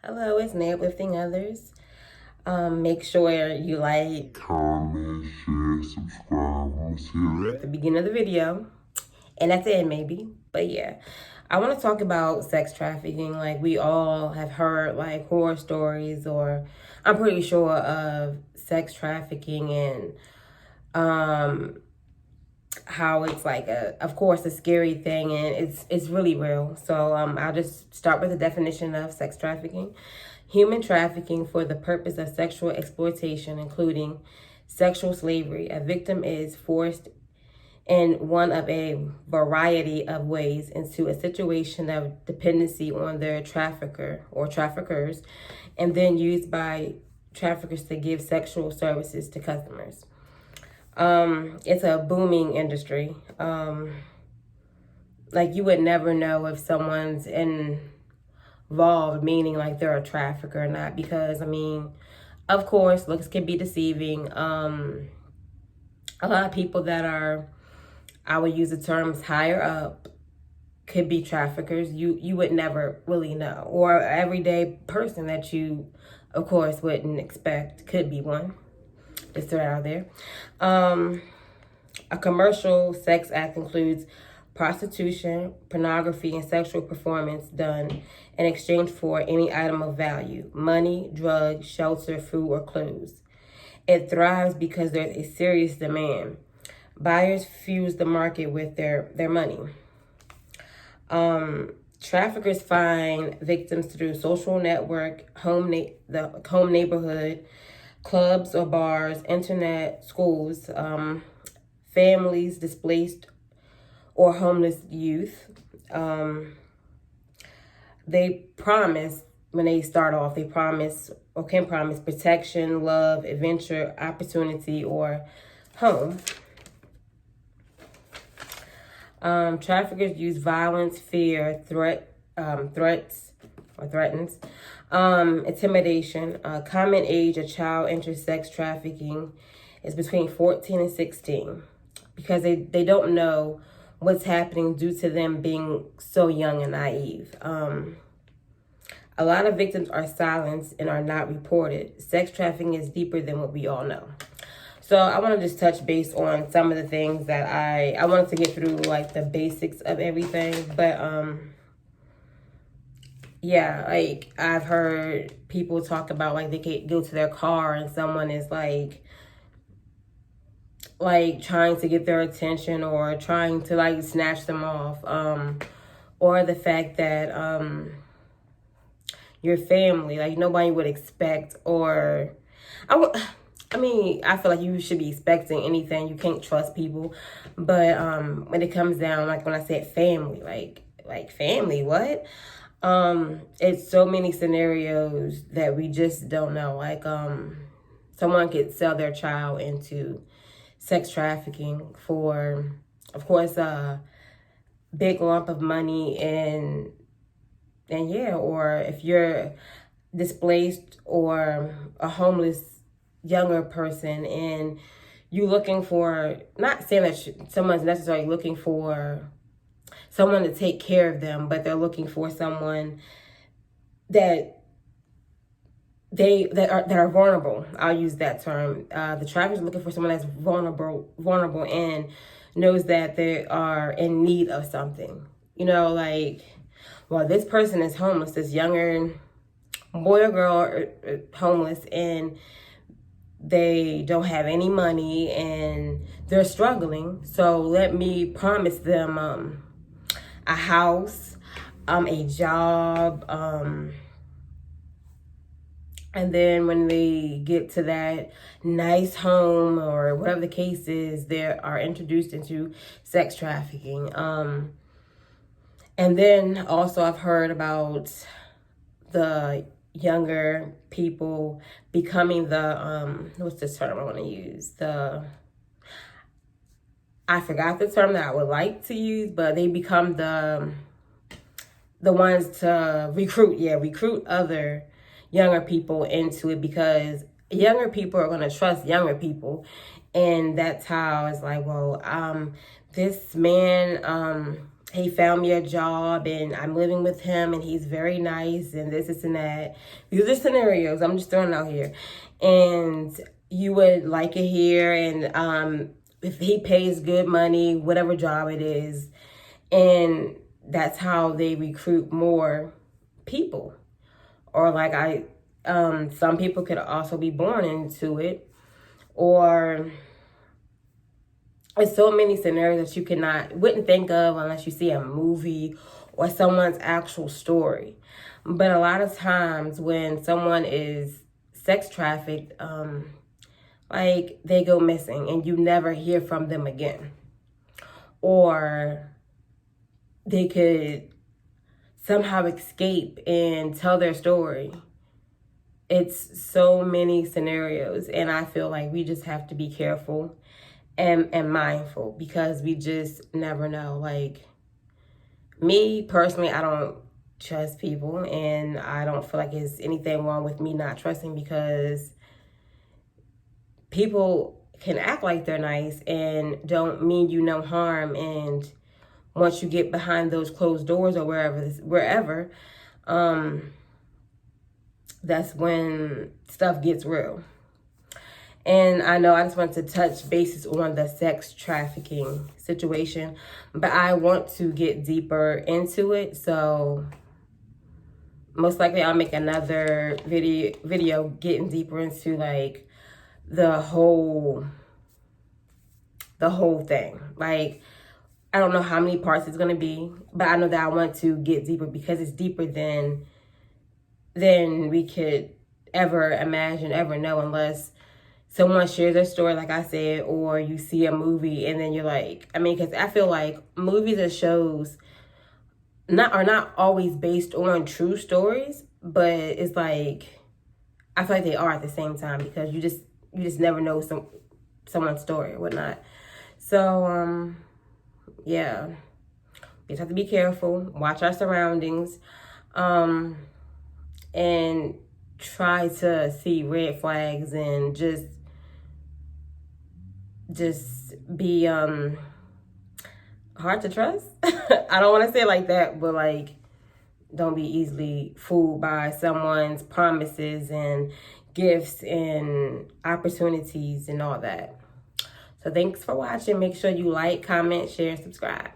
Hello, it's Ned Lifting Others. Make sure you like, Comment, share, subscribe. I'm here. at the beginning of the video, and at the end maybe. But yeah, I want to talk about sex trafficking. Like, we all have heard like horror stories, or I'm pretty sure of sex trafficking, and how it's like of course, a scary thing, and it's really real. So I'll just start with the definition of sex trafficking. Human trafficking for the purpose of sexual exploitation, including sexual slavery. A victim is forced in one of a variety of ways into a situation of dependency on their trafficker or traffickers, and then used by traffickers to give sexual services to customers. It's a booming industry. Like, you would never know if someone's involved, meaning like they're a trafficker or not, because I mean, of course, looks can be deceiving. A lot of people that are, I would use the terms higher up, could be traffickers. You would never really know, or an everyday person that you, of course, wouldn't expect could be one. Just throw it out there. A commercial sex act includes prostitution, pornography, and sexual performance done in exchange for any item of value: money, drugs, shelter, food, or clothes. It thrives because there's a serious demand. Buyers fuse the market with their money. Traffickers find victims through social network, the home neighborhood, clubs or bars, internet, schools, families, displaced or homeless youth. They promise, when they start off, they promise or can promise protection, love, adventure, opportunity, or home. Traffickers use violence, fear, threats or threatens, intimidation. Common age a child enters sex trafficking is between 14 and 16, because they don't know what's happening due to them being so young and naive. A lot of victims are silenced and are not reported. Sex trafficking is deeper than what we all know. So I want to just touch base on some of the things that I wanted to get through, like the basics of everything. But yeah, like, I've heard people talk about like they can go to their car and someone is like trying to get their attention or trying to like snatch them off, or the fact that your family, like, nobody would expect, or I mean, I feel like you should be expecting anything. You can't trust people. But when it comes down, like when I said family, like family, what? It's so many scenarios that we just don't know. Like, someone could sell their child into sex trafficking for, of course, a big lump of money, and yeah, or if you're displaced or a homeless younger person and you looking for, not saying that someone's necessarily looking for someone to take care of them, but they're looking for someone that that are vulnerable. I'll use that term. The trafficker's looking for someone that's vulnerable, and knows that they are in need of something. You know, like, well, this person is homeless, this younger boy or girl are homeless, and they don't have any money and they're struggling. So let me promise them a house, a job, and then when they get to that nice home or whatever the case is, they are introduced into sex trafficking. And then also I've heard about the younger people becoming the what's the term I want to use? I forgot the term that I would like to use, but they become the ones to recruit other younger people into it, because younger people are going to trust younger people. And that's how it's like, well, this man, he found me a job and I'm living with him and he's very nice and this and that. These are scenarios I'm just throwing out here. And you would like it here, and if he pays good money, whatever job it is, and that's how they recruit more people. Or like some people could also be born into it, or there's so many scenarios that you wouldn't think of unless you see a movie or someone's actual story. But a lot of times when someone is sex trafficked, like they go missing and you never hear from them again. Or they could somehow escape and tell their story. It's so many scenarios, and I feel like we just have to be careful and mindful, because we just never know. Like, me personally, I don't trust people, and I don't feel like there's anything wrong with me not trusting, because people can act like they're nice and don't mean you no harm, and once you get behind those closed doors or wherever, that's when stuff gets real. And I know I just want to touch bases on the sex trafficking situation, but I want to get deeper into it. So most likely I'll make another video getting deeper into like the whole thing. Like, I don't know how many parts it's going to be, but I know that I want to get deeper, because it's deeper than we could ever imagine, ever know, unless someone shares their story, like I said, or you see a movie and then you're like, I mean, because I feel like movies and shows are not always based on true stories, but it's like, I feel like they are at the same time, because you just never know someone's story or whatnot. So yeah, we just have to be careful, watch our surroundings, and try to see red flags, and just be hard to trust. I don't want to say it like that, but like, don't be easily fooled by someone's promises and gifts and opportunities and all that. So thanks for watching. Make sure you like, comment, share, subscribe.